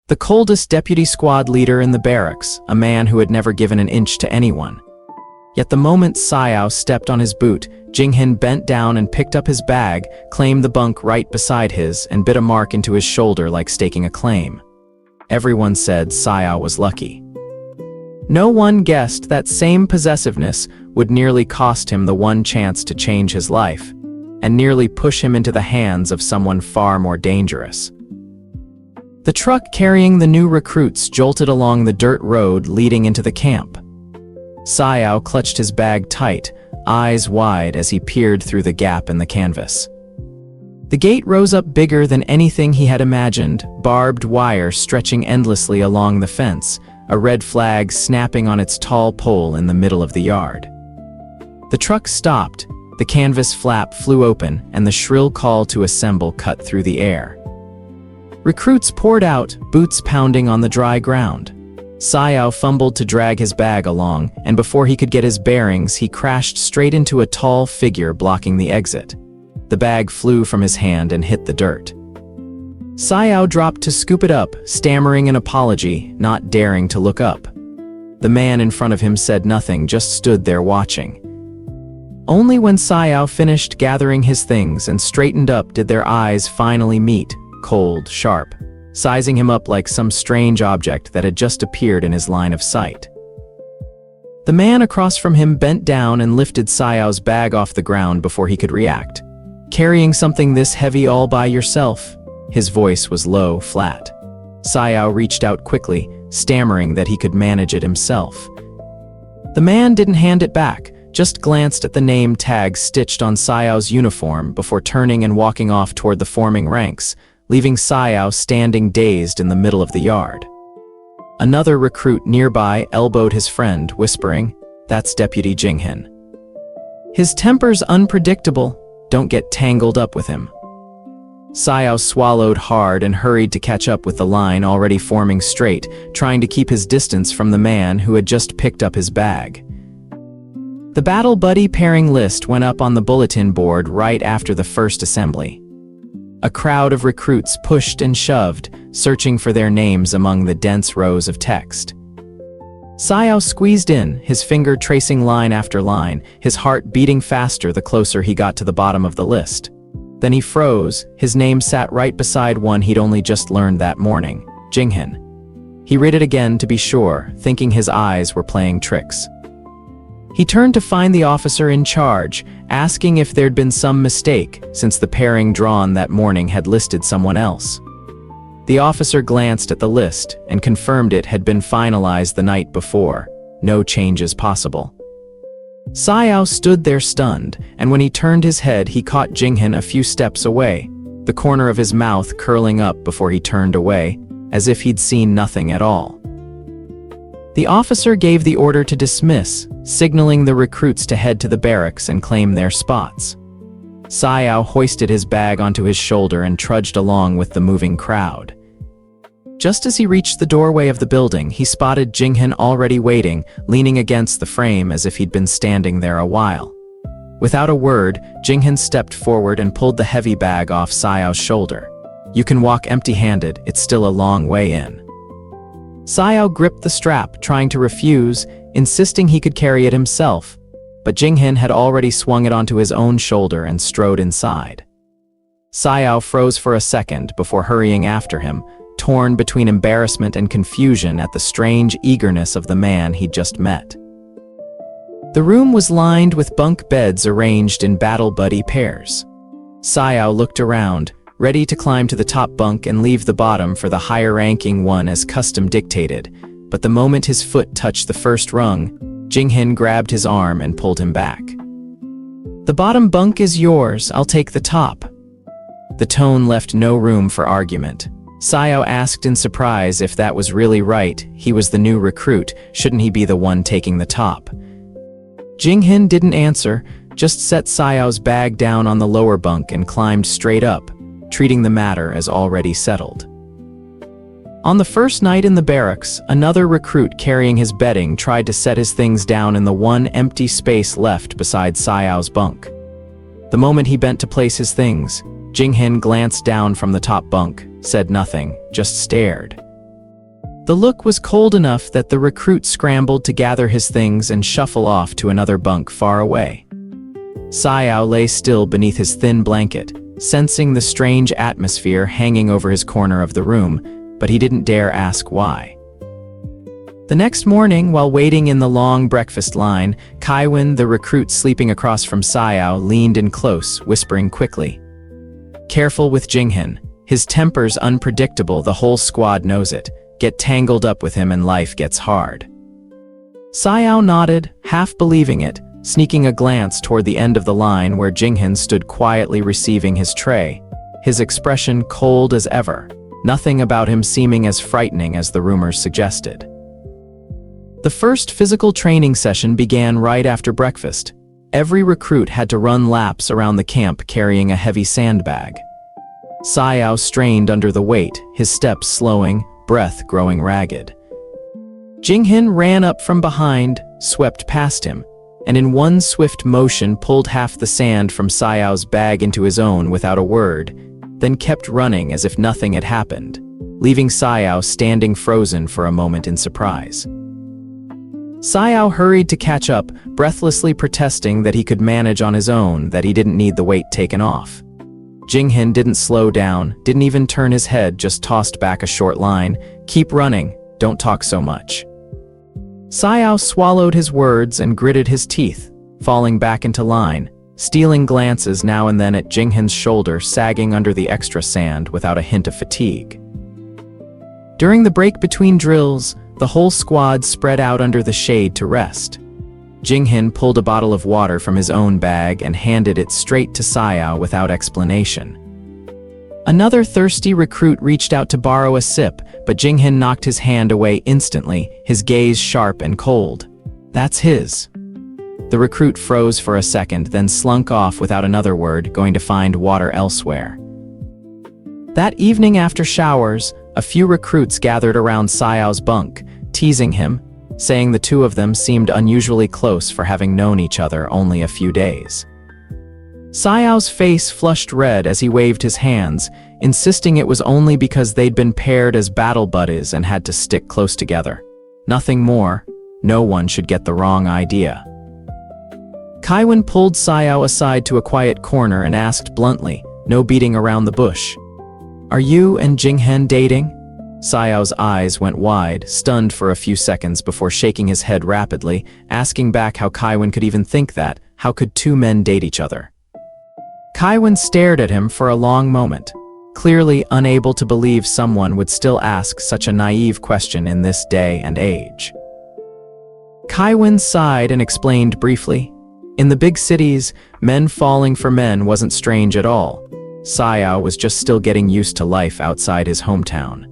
The coldest deputy squad leader in the barracks, a man who had never given an inch to anyone. Yet the moment Suyao stepped on his boot, Jinghan bent down and picked up his bag, claimed the bunk right beside his, and bit a mark into his shoulder like staking a claim. Everyone said Suyao was lucky. No one guessed that same possessiveness would nearly cost him the one chance to change his life, and nearly push him into the hands of someone far more dangerous. The truck carrying the new recruits jolted along the dirt road leading into the camp. Suyao clutched his bag tight, eyes wide as he peered through the gap in the canvas. The gate rose up bigger than anything he had imagined, barbed wire stretching endlessly along the fence, a red flag snapping on its tall pole in the middle of the yard. The truck stopped, the canvas flap flew open, and the shrill call to assemble cut through the air. Recruits poured out, boots pounding on the dry ground. Suyao fumbled to drag his bag along, and before he could get his bearings, he crashed straight into a tall figure blocking the exit. The bag flew from his hand and hit the dirt. Suyao dropped to scoop it up, stammering an apology, not daring to look up. The man in front of him said nothing, just stood there watching. Only when Suyao finished gathering his things and straightened up did their eyes finally meet, cold, sharp, sizing him up like some strange object that had just appeared in his line of sight. The man across from him bent down and lifted Suyao's bag off the ground before he could react. "Carrying something this heavy all by yourself?" His voice was low, flat. Suyao reached out quickly, stammering that he could manage it himself. The man didn't hand it back, just glanced at the name tag stitched on Suyao's uniform before turning and walking off toward the forming ranks, leaving Suyao standing dazed in the middle of the yard. Another recruit nearby elbowed his friend, whispering, "That's Deputy Jinghan. His temper's unpredictable. Don't get tangled up with him." Suyao swallowed hard and hurried to catch up with the line already forming straight, trying to keep his distance from the man who had just picked up his bag. The battle buddy pairing list went up on the bulletin board right after the first assembly. A crowd of recruits pushed and shoved, searching for their names among the dense rows of text. Suyao squeezed in, his finger tracing line after line, his heart beating faster the closer he got to the bottom of the list. Then he froze, his name sat right beside one he'd only just learned that morning, Jinghan. He read it again to be sure, thinking his eyes were playing tricks. He turned to find the officer in charge, asking if there'd been some mistake, since the pairing drawn that morning had listed someone else. The officer glanced at the list and confirmed it had been finalized the night before. No changes possible. Suyao stood there stunned, and when he turned his head he caught Jinghan a few steps away, the corner of his mouth curling up before he turned away, as if he'd seen nothing at all. The officer gave the order to dismiss, signaling the recruits to head to the barracks and claim their spots. Suyao hoisted his bag onto his shoulder and trudged along with the moving crowd. Just as he reached the doorway of the building, he spotted Jinghan already waiting, leaning against the frame as if he'd been standing there a while. Without a word, Jinghan stepped forward and pulled the heavy bag off Suyao's shoulder. "You can walk empty-handed, it's still a long way in." Suyao gripped the strap, trying to refuse, insisting he could carry it himself, but Jinghan had already swung it onto his own shoulder and strode inside. Suyao froze for a second before hurrying after him, torn between embarrassment and confusion at the strange eagerness of the man he'd just met. The room was lined with bunk beds arranged in battle buddy pairs. Suyao looked around, ready to climb to the top bunk and leave the bottom for the higher-ranking one as custom dictated, but the moment his foot touched the first rung, Jinghan grabbed his arm and pulled him back. "The bottom bunk is yours, I'll take the top." The tone left no room for argument. Suyao asked in surprise if that was really right. He was the new recruit, shouldn't he be the one taking the top? Jinghan didn't answer, just set Suyao's bag down on the lower bunk and climbed straight up, treating the matter as already settled. On the first night in the barracks, another recruit carrying his bedding tried to set his things down in the one empty space left beside Suyao's bunk. The moment he bent to place his things, Jinghan glanced down from the top bunk, said nothing, just stared. The look was cold enough that the recruit scrambled to gather his things and shuffle off to another bunk far away. Suyao lay still beneath his thin blanket, sensing the strange atmosphere hanging over his corner of the room, but he didn't dare ask why. The next morning, while waiting in the long breakfast line, Kaiwen, the recruit sleeping across from Suyao, leaned in close, whispering quickly. "Careful with Jinghan. His temper's unpredictable, the whole squad knows it. Get tangled up with him and life gets hard." Suyao nodded, half believing it, sneaking a glance toward the end of the line where Jinghan stood quietly receiving his tray, his expression cold as ever, nothing about him seeming as frightening as the rumors suggested. The first physical training session began right after breakfast. Every recruit had to run laps around the camp carrying a heavy sandbag. Suyao strained under the weight, his steps slowing, breath growing ragged. Jinghan ran up from behind, swept past him, and in one swift motion pulled half the sand from Suyao's bag into his own without a word, then kept running as if nothing had happened, leaving Suyao standing frozen for a moment in surprise. Suyao hurried to catch up, breathlessly protesting that he could manage on his own, that he didn't need the weight taken off. Jinghan didn't slow down, didn't even turn his head, just tossed back a short line, "Keep running, don't talk so much." Suyao swallowed his words and gritted his teeth, falling back into line, stealing glances now and then at Jinghan's shoulder sagging under the extra sand without a hint of fatigue. During the break between drills, the whole squad spread out under the shade to rest. Jinghan pulled a bottle of water from his own bag and handed it straight to Suyao without explanation. Another thirsty recruit reached out to borrow a sip, but Jinghan knocked his hand away instantly, his gaze sharp and cold. "That's his." The recruit froze for a second, then slunk off without another word, going to find water elsewhere. That evening after showers, a few recruits gathered around Suyao's bunk, teasing him, saying the two of them seemed unusually close for having known each other only a few days. Suyao's face flushed red as he waved his hands, insisting it was only because they'd been paired as battle buddies and had to stick close together. Nothing more. No one should get the wrong idea. Kaiwen pulled Suyao aside to a quiet corner and asked bluntly, no beating around the bush, "Are you and Jinghan dating?" Suyao's eyes went wide, stunned for a few seconds before shaking his head rapidly, asking back how Kaiwen could even think that. How could two men date each other? Kaiwen stared at him for a long moment, clearly unable to believe someone would still ask such a naive question in this day and age. Kaiwen sighed and explained briefly. In the big cities, men falling for men wasn't strange at all. Suyao was just still getting used to life outside his hometown.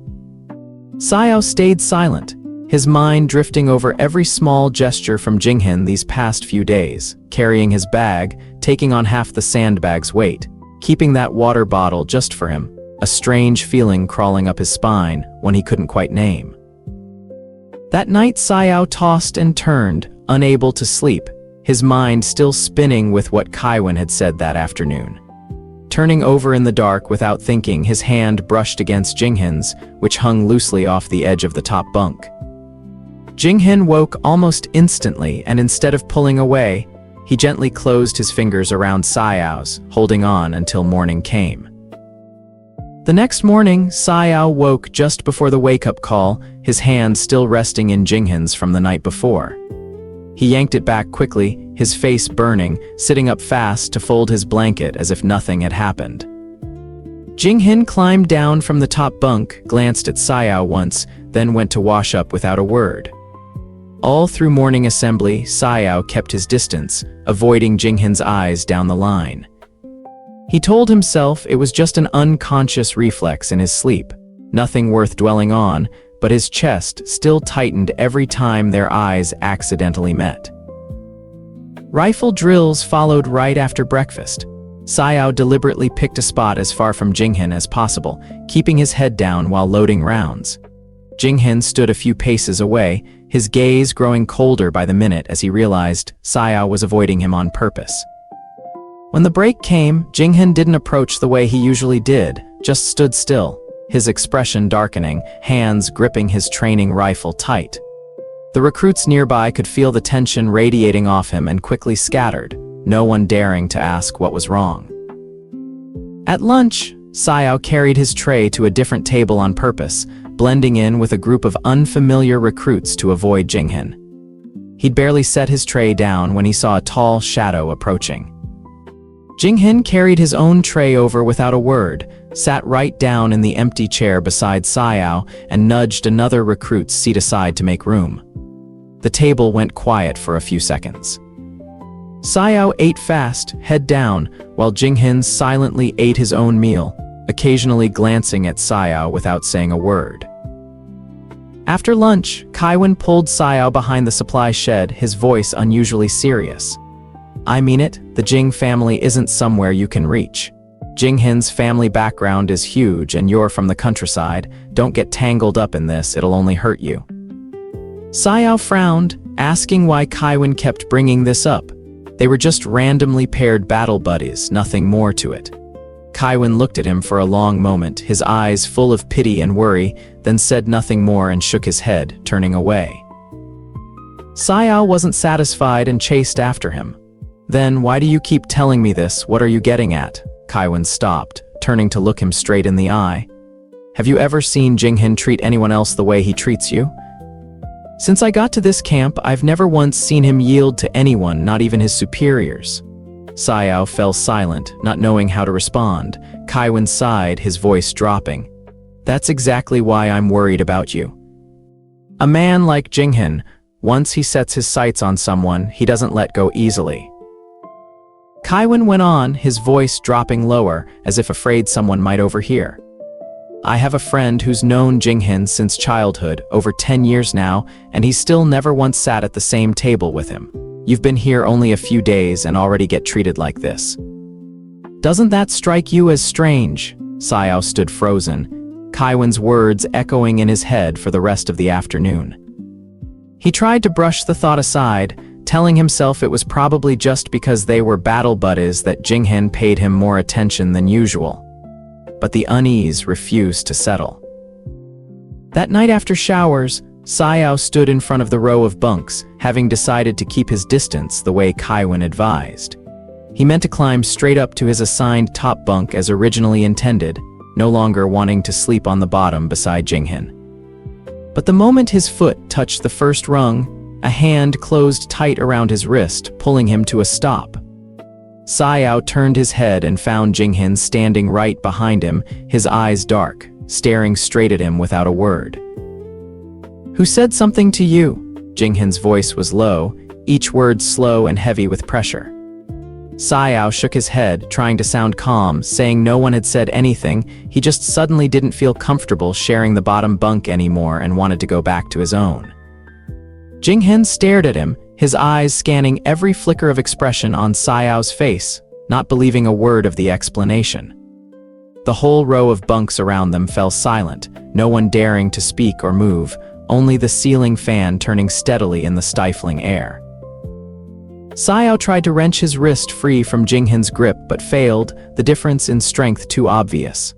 Suyao stayed silent, his mind drifting over every small gesture from Jinghan these past few days, carrying his bag, taking on half the sandbag's weight, keeping that water bottle just for him, a strange feeling crawling up his spine, one he couldn't quite name. That night Suyao tossed and turned, unable to sleep, his mind still spinning with what Kaiwen had said that afternoon. Turning over in the dark without thinking, his hand brushed against Jinghan's, which hung loosely off the edge of the top bunk. Jinghan woke almost instantly, and instead of pulling away, he gently closed his fingers around Suyao's, holding on until morning came. The next morning, Suyao woke just before the wake-up call, his hand still resting in Jinghan's from the night before. He yanked it back quickly, his face burning, sitting up fast to fold his blanket as if nothing had happened. Jinghan climbed down from the top bunk, glanced at Suyao once, then went to wash up without a word. All through morning assembly, Suyao kept his distance, avoiding Jinghan's eyes down the line. He told himself it was just an unconscious reflex in his sleep, nothing worth dwelling on, but his chest still tightened every time their eyes accidentally met. Rifle drills followed right after breakfast. Suyao deliberately picked a spot as far from Jinghan as possible, keeping his head down while loading rounds. Jinghan stood a few paces away, his gaze growing colder by the minute as he realized Suyao was avoiding him on purpose. When the break came, Jinghan didn't approach the way he usually did, just stood still, his expression darkening, hands gripping his training rifle tight. The recruits nearby could feel the tension radiating off him and quickly scattered, no one daring to ask what was wrong. At lunch, Suyao carried his tray to a different table on purpose, blending in with a group of unfamiliar recruits to avoid Jinghan. He'd barely set his tray down when he saw a tall shadow approaching. Jinghan carried his own tray over without a word, sat right down in the empty chair beside Suyao, and nudged another recruit's seat aside to make room. The table went quiet for a few seconds. Suyao ate fast, head down, while Jinghan silently ate his own meal, occasionally glancing at Suyao without saying a word. After lunch, Kaiwan pulled Suyao behind the supply shed, his voice unusually serious. "I mean it, the Jing family isn't somewhere you can reach. Jinghan's family background is huge and you're from the countryside. Don't get tangled up in this, it'll only hurt you." Suyao frowned, asking why Kaiwan kept bringing this up. They were just randomly paired battle buddies, nothing more to it. Kaiwan looked at him for a long moment, his eyes full of pity and worry, then said nothing more and shook his head, turning away. Suyao wasn't satisfied and chased after him. "Then why do you keep telling me this? What are you getting at?" Kaiwan stopped, turning to look him straight in the eye. "Have you ever seen Jinghan treat anyone else the way he treats you? Since I got to this camp, I've never once seen him yield to anyone, not even his superiors." Suyao fell silent, not knowing how to respond. Kaiwan sighed, his voice dropping. "That's exactly why I'm worried about you. A man like Jinghan, once he sets his sights on someone, he doesn't let go easily." Kaiwan went on, his voice dropping lower, as if afraid someone might overhear. "I have a friend who's known Jinghan since childhood, over 10 years now, and he's still never once sat at the same table with him. You've been here only a few days and already get treated like this. Doesn't that strike you as strange?" Suyao stood frozen, Kaiwan's words echoing in his head for the rest of the afternoon. He tried to brush the thought aside, telling himself it was probably just because they were battle buddies that Jinghan paid him more attention than usual. But the unease refused to settle. That night after showers, Suyao stood in front of the row of bunks, having decided to keep his distance the way Kaiwan advised. He meant to climb straight up to his assigned top bunk as originally intended, no longer wanting to sleep on the bottom beside Jinghan. But the moment his foot touched the first rung, a hand closed tight around his wrist, pulling him to a stop. Suyao turned his head and found Jinghan standing right behind him, his eyes dark, staring straight at him without a word. "Who said something to you?" Jinghan's voice was low, each word slow and heavy with pressure. Suyao shook his head, trying to sound calm, saying no one had said anything, he just suddenly didn't feel comfortable sharing the bottom bunk anymore and wanted to go back to his own. Jinghan stared at him, his eyes scanning every flicker of expression on Suyao's face, not believing a word of the explanation. The whole row of bunks around them fell silent, no one daring to speak or move, only the ceiling fan turning steadily in the stifling air. Suyao tried to wrench his wrist free from Jinghan's grip but failed, the difference in strength too obvious.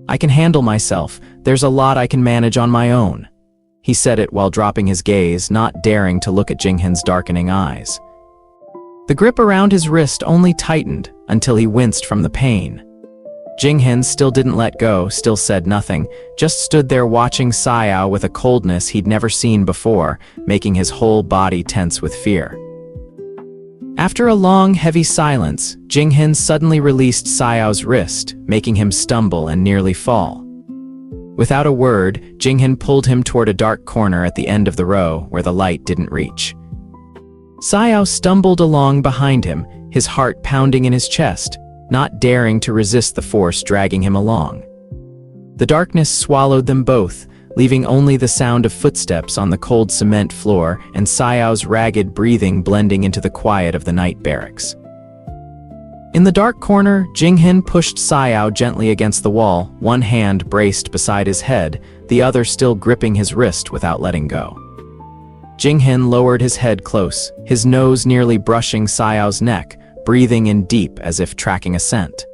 "I can handle myself, there's a lot I can manage on my own." He said it while dropping his gaze, not daring to look at Jinghan's darkening eyes. The grip around his wrist only tightened until he winced from the pain. Jinghan still didn't let go, still said nothing, just stood there watching Suyao with a coldness he'd never seen before, making his whole body tense with fear. After a long, heavy silence, Jinghan suddenly released Suyao's wrist, making him stumble and nearly fall. Without a word, Jinghan pulled him toward a dark corner at the end of the row where the light didn't reach. Suyao stumbled along behind him, his heart pounding in his chest, not daring to resist the force dragging him along. The darkness swallowed them both, leaving only the sound of footsteps on the cold cement floor and Suyao's ragged breathing blending into the quiet of the night barracks. In the dark corner, Jinghan pushed Suyao gently against the wall, one hand braced beside his head, the other still gripping his wrist without letting go. Jinghan lowered his head close, his nose nearly brushing Suyao's neck, breathing in deep as if tracking a scent.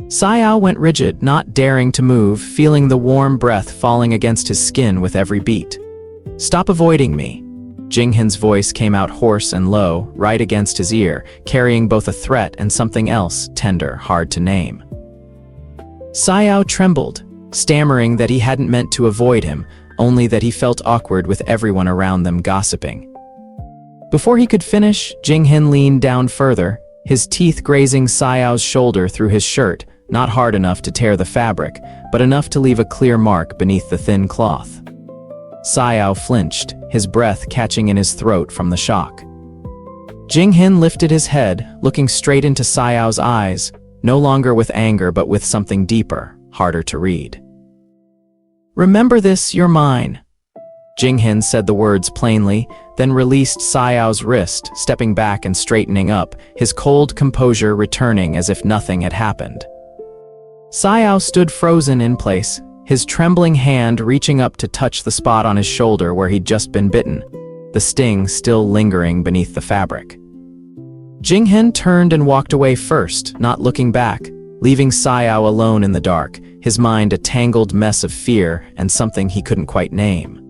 Suyao went rigid, not daring to move, feeling the warm breath falling against his skin with every beat. "Stop avoiding me." Jinghan's voice came out hoarse and low, right against his ear, carrying both a threat and something else, tender, hard to name. Suyao trembled, stammering that he hadn't meant to avoid him, only that he felt awkward with everyone around them gossiping. Before he could finish, Jinghan leaned down further, his teeth grazing Suyao's shoulder through his shirt, not hard enough to tear the fabric, but enough to leave a clear mark beneath the thin cloth. Suyao flinched, his breath catching in his throat from the shock. Jinghan lifted his head, looking straight into Suyao's eyes, no longer with anger but with something deeper, harder to read. "Remember this, you're mine." Jinghan said the words plainly, then released Suyao's wrist, stepping back and straightening up, his cold composure returning as if nothing had happened. Suyao stood frozen in place, his trembling hand reaching up to touch the spot on his shoulder where he'd just been bitten, the sting still lingering beneath the fabric. Jinghan turned and walked away first, not looking back, leaving Suyao alone in the dark, his mind a tangled mess of fear and something he couldn't quite name.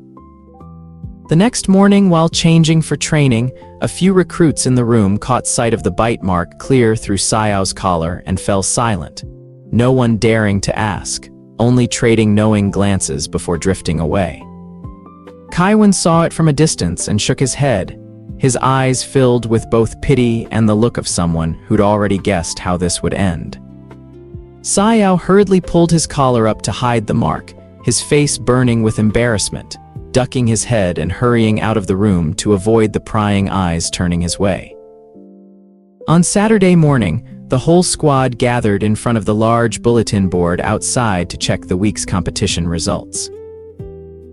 The next morning, while changing for training, a few recruits in the room caught sight of the bite mark clear through Suyao's collar and fell silent, no one daring to ask, only trading knowing glances before drifting away. Kaiwan saw it from a distance and shook his head, his eyes filled with both pity and the look of someone who'd already guessed how this would end. Suyao hurriedly pulled his collar up to hide the mark, his face burning with embarrassment, ducking his head and hurrying out of the room to avoid the prying eyes turning his way. On Saturday morning, the whole squad gathered in front of the large bulletin board outside to check the week's competition results.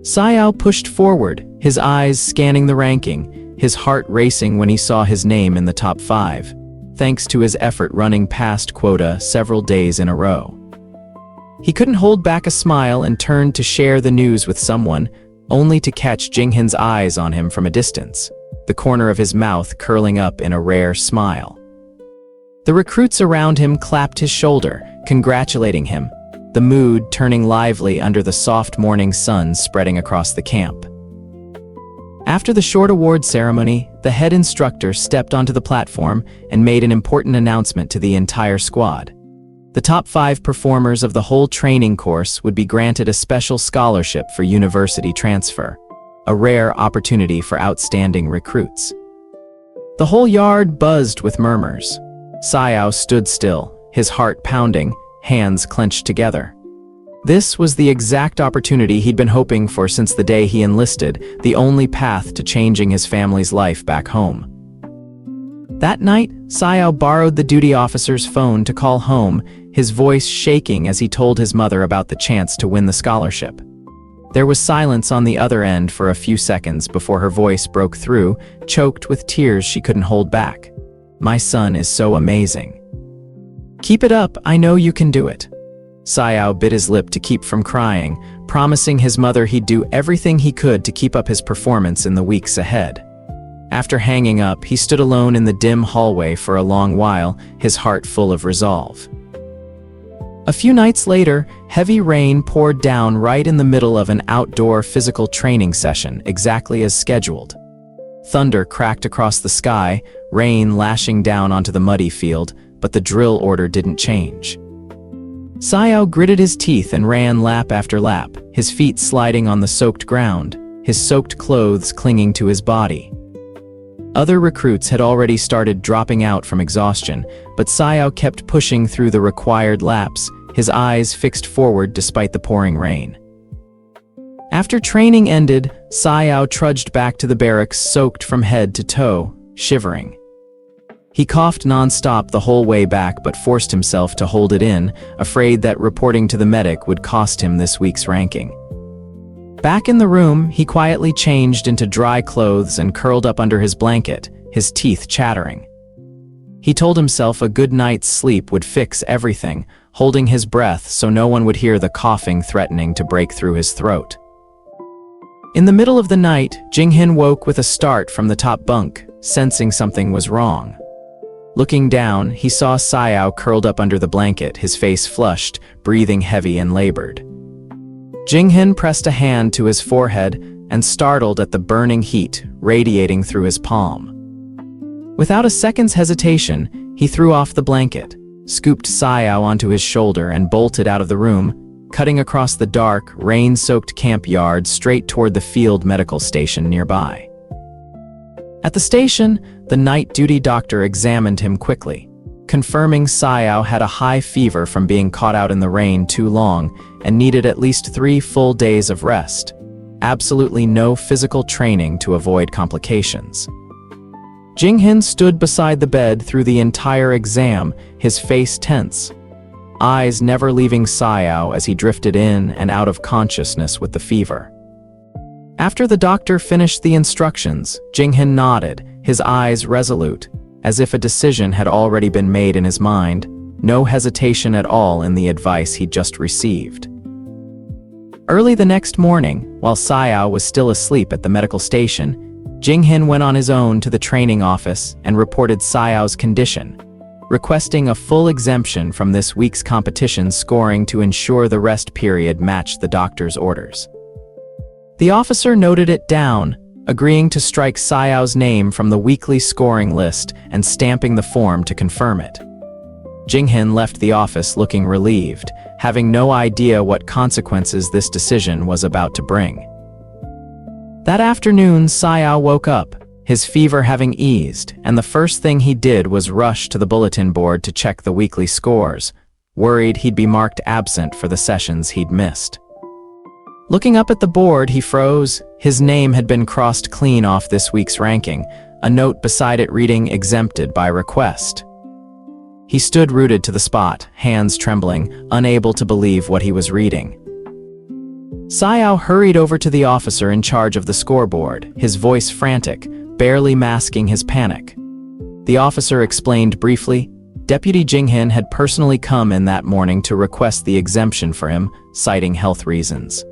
Suyao pushed forward, his eyes scanning the ranking, his heart racing when he saw his name in the top 5, thanks to his effort running past quota several days in a row. He couldn't hold back a smile and turned to share the news with someone, only to catch Jinghan's eyes on him from a distance, the corner of his mouth curling up in a rare smile. The recruits around him clapped his shoulder, congratulating him, the mood turning lively under the soft morning sun spreading across the camp. After the short award ceremony, the head instructor stepped onto the platform and made an important announcement to the entire squad. The top 5 performers of the whole training course would be granted a special scholarship for university transfer, a rare opportunity for outstanding recruits. The whole yard buzzed with murmurs. Suyao stood still, his heart pounding, hands clenched together. This was the exact opportunity he'd been hoping for since the day he enlisted, the only path to changing his family's life back home. That night, Suyao borrowed the duty officer's phone to call home, his voice shaking as he told his mother about the chance to win the scholarship. There was silence on the other end for a few seconds before her voice broke through, choked with tears she couldn't hold back. "My son is so amazing. Keep it up, I know you can do it." Suyao bit his lip to keep from crying, promising his mother he'd do everything he could to keep up his performance in the weeks ahead. After hanging up, he stood alone in the dim hallway for a long while, his heart full of resolve. A few nights later, heavy rain poured down right in the middle of an outdoor physical training session, exactly as scheduled. Thunder cracked across the sky, rain lashing down onto the muddy field, but the drill order didn't change. Suyao gritted his teeth and ran lap after lap, his feet sliding on the soaked ground, his soaked clothes clinging to his body. Other recruits had already started dropping out from exhaustion, but Suyao kept pushing through the required laps, his eyes fixed forward despite the pouring rain. After training ended, Suyao trudged back to the barracks soaked from head to toe, shivering. He coughed non-stop the whole way back but forced himself to hold it in, afraid that reporting to the medic would cost him this week's ranking. Back in the room, he quietly changed into dry clothes and curled up under his blanket, his teeth chattering. He told himself a good night's sleep would fix everything, holding his breath so no one would hear the coughing threatening to break through his throat. In the middle of the night, Jinghan woke with a start from the top bunk, sensing something was wrong. Looking down, he saw Suyao curled up under the blanket, his face flushed, breathing heavy and labored. Jinghan pressed a hand to his forehead and startled at the burning heat radiating through his palm. Without a second's hesitation, he threw off the blanket, scooped Suyao onto his shoulder and bolted out of the room, cutting across the dark, rain-soaked camp yard straight toward the field medical station nearby. At the station, the night duty doctor examined him quickly, confirming Suyao had a high fever from being caught out in the rain too long and needed at least 3 full days of rest. Absolutely no physical training to avoid complications. Jinghan stood beside the bed through the entire exam, his face tense, eyes never leaving Suyao as he drifted in and out of consciousness with the fever. After the doctor finished the instructions, Jinghan nodded, his eyes resolute, as if a decision had already been made in his mind, no hesitation at all in the advice he'd just received. Early the next morning, while Suyao was still asleep at the medical station, Jinghan went on his own to the training office and reported Suyao's condition, requesting a full exemption from this week's competition scoring to ensure the rest period matched the doctor's orders. The officer noted it down, agreeing to strike Suyao's name from the weekly scoring list and stamping the form to confirm it. Jinghan left the office looking relieved, having no idea what consequences this decision was about to bring. That afternoon, Suyao woke up, his fever having eased, and the first thing he did was rush to the bulletin board to check the weekly scores, worried he'd be marked absent for the sessions he'd missed. Looking up at the board, he froze. His name had been crossed clean off this week's ranking, a note beside it reading "exempted by request." He stood rooted to the spot, hands trembling, unable to believe what he was reading. Suyao hurried over to the officer in charge of the scoreboard, his voice frantic, barely masking his panic. The officer explained briefly, Deputy Jinghan had personally come in that morning to request the exemption for him, citing health reasons.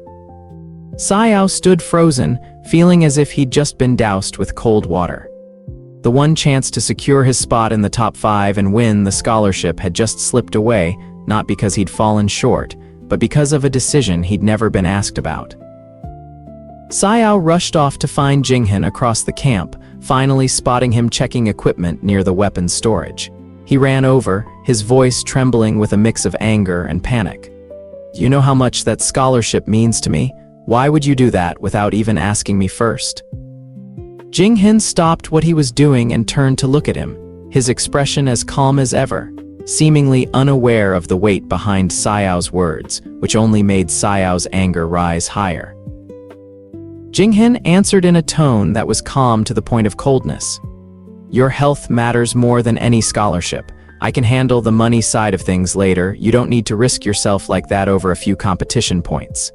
Suyao stood frozen, feeling as if he'd just been doused with cold water. The one chance to secure his spot in the top 5 and win the scholarship had just slipped away, not because he'd fallen short, but because of a decision he'd never been asked about. Suyao rushed off to find Jinghan across the camp, finally spotting him checking equipment near the weapons storage. He ran over, his voice trembling with a mix of anger and panic. "Do you know how much that scholarship means to me? Why would you do that without even asking me first?" Jinghan stopped what he was doing and turned to look at him, his expression as calm as ever, seemingly unaware of the weight behind Suyao's words, which only made Suyao's anger rise higher. Jinghan answered in a tone that was calm to the point of coldness. "Your health matters more than any scholarship. I can handle the money side of things later. You don't need to risk yourself like that over a few competition points."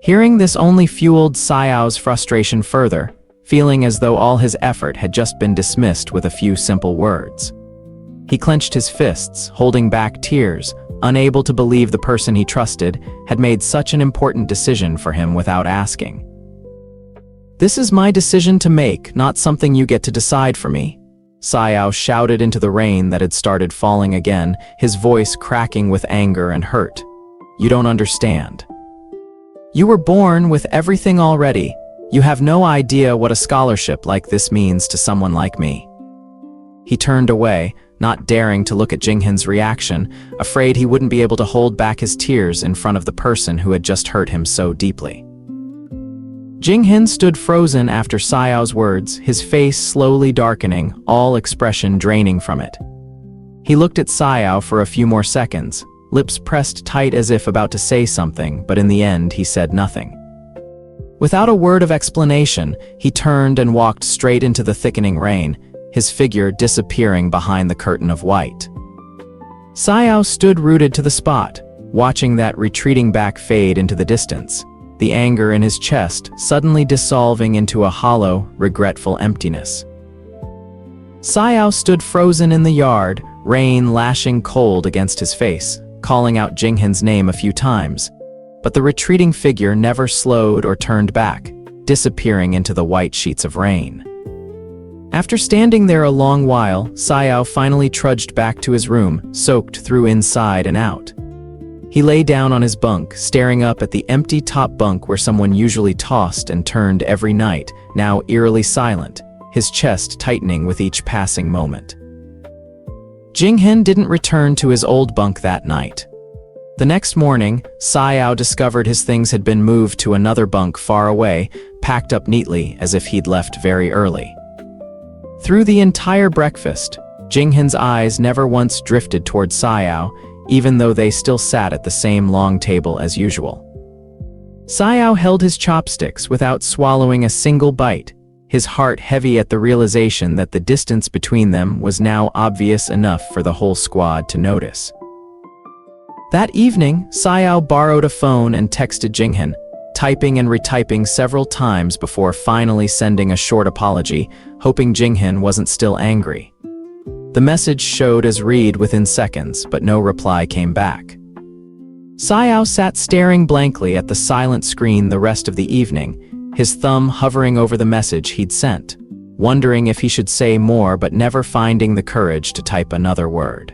Hearing this only fueled Suyao's frustration further, feeling as though all his effort had just been dismissed with a few simple words. He clenched his fists, holding back tears, unable to believe the person he trusted had made such an important decision for him without asking. "This is my decision to make, not something you get to decide for me," Suyao shouted into the rain that had started falling again, his voice cracking with anger and hurt. "You don't understand. You were born with everything already. You have no idea what a scholarship like this means to someone like me." He turned away, not daring to look at Jinghan's reaction, afraid he wouldn't be able to hold back his tears in front of the person who had just hurt him so deeply. Jinghan stood frozen after Suyao's words, his face slowly darkening, all expression draining from it. He looked at Suyao for a few more seconds, lips pressed tight as if about to say something, but in the end he said nothing. Without a word of explanation, he turned and walked straight into the thickening rain, his figure disappearing behind the curtain of white. Suyao stood rooted to the spot, watching that retreating back fade into the distance, the anger in his chest suddenly dissolving into a hollow, regretful emptiness. Suyao stood frozen in the yard, rain lashing cold against his face, calling out Jinghan's name a few times, but the retreating figure never slowed or turned back, disappearing into the white sheets of rain. After standing there a long while, Suyao finally trudged back to his room, soaked through inside and out. He lay down on his bunk, staring up at the empty top bunk where someone usually tossed and turned every night, now eerily silent, his chest tightening with each passing moment. Jinghan didn't return to his old bunk that night. The next morning, Suyao discovered his things had been moved to another bunk far away, packed up neatly as if he'd left very early. Through the entire breakfast, Jinghan's eyes never once drifted toward Suyao, even though they still sat at the same long table as usual. Suyao held his chopsticks without swallowing a single bite, his heart heavy at the realization that the distance between them was now obvious enough for the whole squad to notice. That evening, Suyao borrowed a phone and texted Jinghan, typing and retyping several times before finally sending a short apology, hoping Jinghan wasn't still angry. The message showed as read within seconds, but no reply came back. Suyao sat staring blankly at the silent screen the rest of the evening, his thumb hovering over the message he'd sent, wondering if he should say more but never finding the courage to type another word.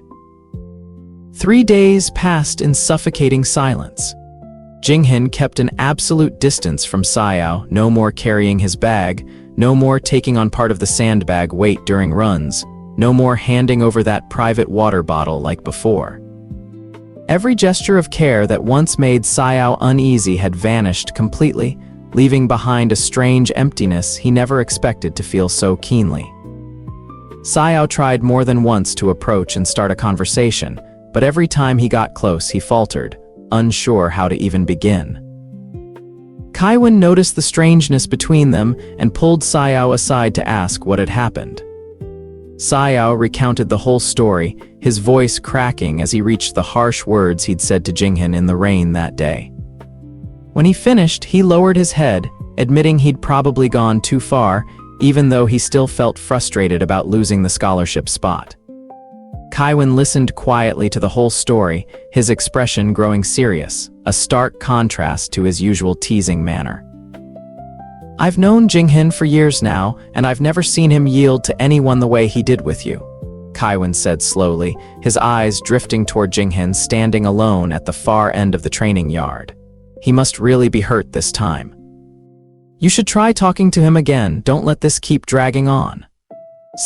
3 days passed in suffocating silence. Jinghan kept an absolute distance from Suyao, no more carrying his bag, no more taking on part of the sandbag weight during runs, no more handing over that private water bottle like before. Every gesture of care that once made Suyao uneasy had vanished completely, leaving behind a strange emptiness he never expected to feel so keenly. Suyao tried more than once to approach and start a conversation, but every time he got close he faltered, unsure how to even begin. Kaiwan noticed the strangeness between them and pulled Suyao aside to ask what had happened. Suyao recounted the whole story, his voice cracking as he reached the harsh words he'd said to Jinghan in the rain that day. When he finished, he lowered his head, admitting he'd probably gone too far, even though he still felt frustrated about losing the scholarship spot. Kaiwan listened quietly to the whole story, his expression growing serious, a stark contrast to his usual teasing manner. "I've known Jinghan for years now, and I've never seen him yield to anyone the way he did with you," Kaiwan said slowly, his eyes drifting toward Jinghan standing alone at the far end of the training yard. "He must really be hurt this time. You should try talking to him again, don't let this keep dragging on."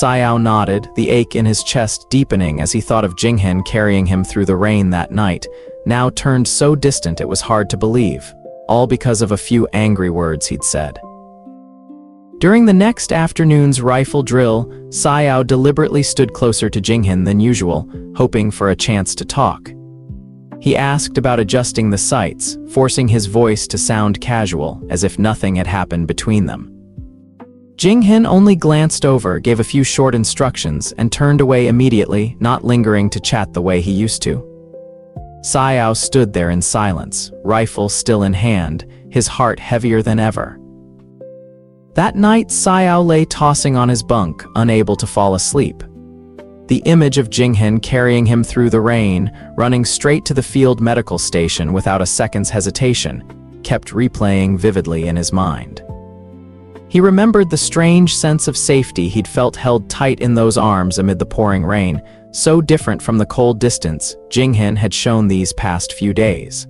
Suyao nodded, the ache in his chest deepening as he thought of Jinghan carrying him through the rain that night, now turned so distant it was hard to believe, all because of a few angry words he'd said. During the next afternoon's rifle drill, Suyao deliberately stood closer to Jinghan than usual, hoping for a chance to talk. He asked about adjusting the sights, forcing his voice to sound casual, as if nothing had happened between them. Jinghan only glanced over, gave a few short instructions, and turned away immediately, not lingering to chat the way he used to. Suyao stood there in silence, rifle still in hand, his heart heavier than ever. That night, Suyao lay tossing on his bunk, unable to fall asleep. The image of Jinghan carrying him through the rain, running straight to the field medical station without a second's hesitation, kept replaying vividly in his mind. He remembered the strange sense of safety he'd felt held tight in those arms amid the pouring rain, so different from the cold distance Jinghan had shown these past few days.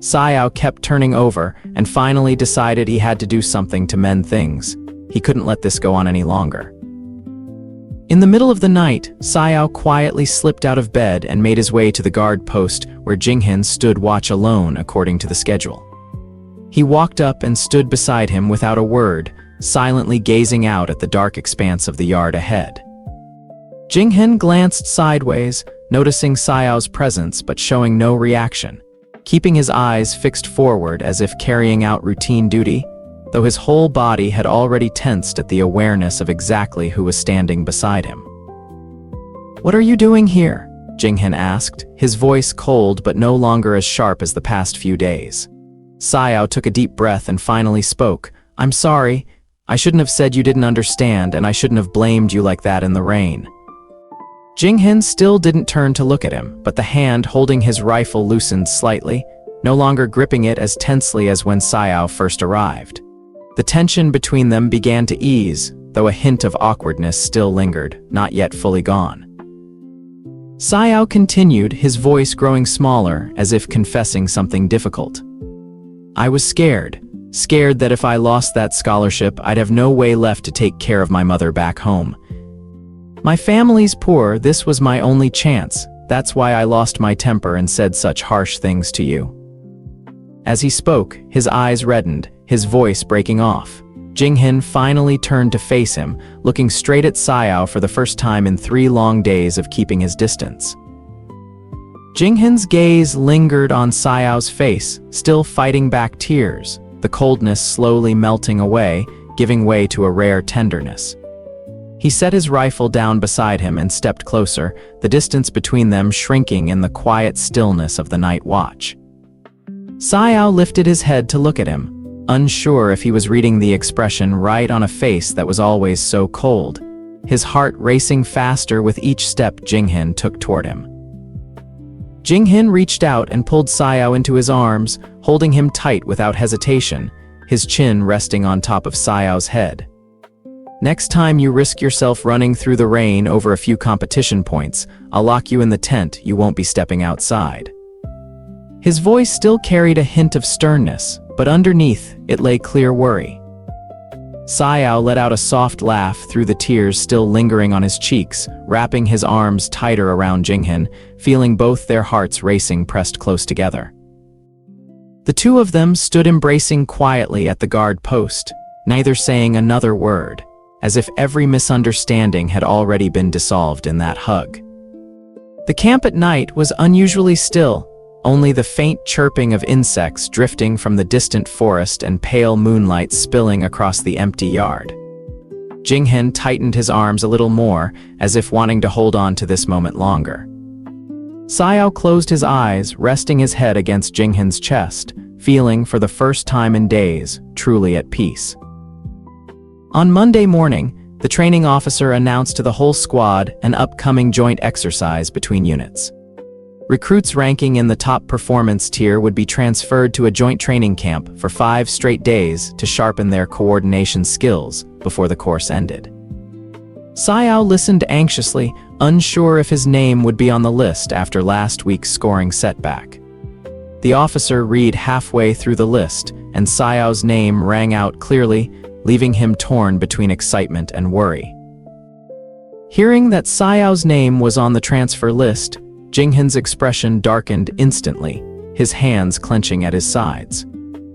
Suyao kept turning over and finally decided he had to do something to mend things. He couldn't let this go on any longer. In the middle of the night, Suyao quietly slipped out of bed and made his way to the guard post where Jinghan stood watch alone according to the schedule. He walked up and stood beside him without a word, silently gazing out at the dark expanse of the yard ahead. Jinghan glanced sideways, noticing Suyao's presence but showing no reaction, keeping his eyes fixed forward as if carrying out routine duty, though his whole body had already tensed at the awareness of exactly who was standing beside him. "What are you doing here?" Jinghan asked, his voice cold but no longer as sharp as the past few days. Suyao took a deep breath and finally spoke. "I'm sorry. I shouldn't have said you didn't understand, and I shouldn't have blamed you like that in the rain." Jinghan still didn't turn to look at him, but the hand holding his rifle loosened slightly, no longer gripping it as tensely as when Suyao first arrived. The tension between them began to ease, though a hint of awkwardness still lingered, not yet fully gone. Suyao continued, his voice growing smaller, as if confessing something difficult. I was scared that if I lost that scholarship, I'd have no way left to take care of my mother back home. My family's poor, this was my only chance. That's why I lost my temper and said such harsh things to you. As he spoke, his eyes reddened, his voice breaking off. Jinghan finally turned to face him, looking straight at Suyao for the first time in 3 long days of keeping his distance. Jinghan's gaze lingered on Suyao's face, still fighting back tears, the coldness slowly melting away, giving way to a rare tenderness. He set his rifle down beside him and stepped closer, the distance between them shrinking in the quiet stillness of the night watch. Suyao lifted his head to look at him, unsure if he was reading the expression right on a face that was always so cold, his heart racing faster with each step Jinghan took toward him. Jinghan reached out and pulled Suyao into his arms, holding him tight without hesitation, his chin resting on top of Suyao's head. Next time you risk yourself running through the rain over a few competition points, I'll lock you in the tent, you won't be stepping outside. His voice still carried a hint of sternness, but underneath it lay clear worry. Suyao let out a soft laugh through the tears still lingering on his cheeks, wrapping his arms tighter around Jinghan, feeling both their hearts racing pressed close together. The two of them stood embracing quietly at the guard post, neither saying another word, as if every misunderstanding had already been dissolved in that hug. The camp at night was unusually still, only the faint chirping of insects drifting from the distant forest and pale moonlight spilling across the empty yard. Jinghan tightened his arms a little more, as if wanting to hold on to this moment longer. Suyao closed his eyes, resting his head against Jinghan's chest, feeling for the first time in days, truly at peace. On Monday morning, the training officer announced to the whole squad an upcoming joint exercise between units. Recruits ranking in the top performance tier would be transferred to a joint training camp for 5 straight days to sharpen their coordination skills before the course ended. Suyao listened anxiously, unsure if his name would be on the list after last week's scoring setback. The officer read halfway through the list, and Suyao's name rang out clearly, leaving him torn between excitement and worry. Hearing that Suyao's name was on the transfer list, Jinghan's expression darkened instantly, his hands clenching at his sides.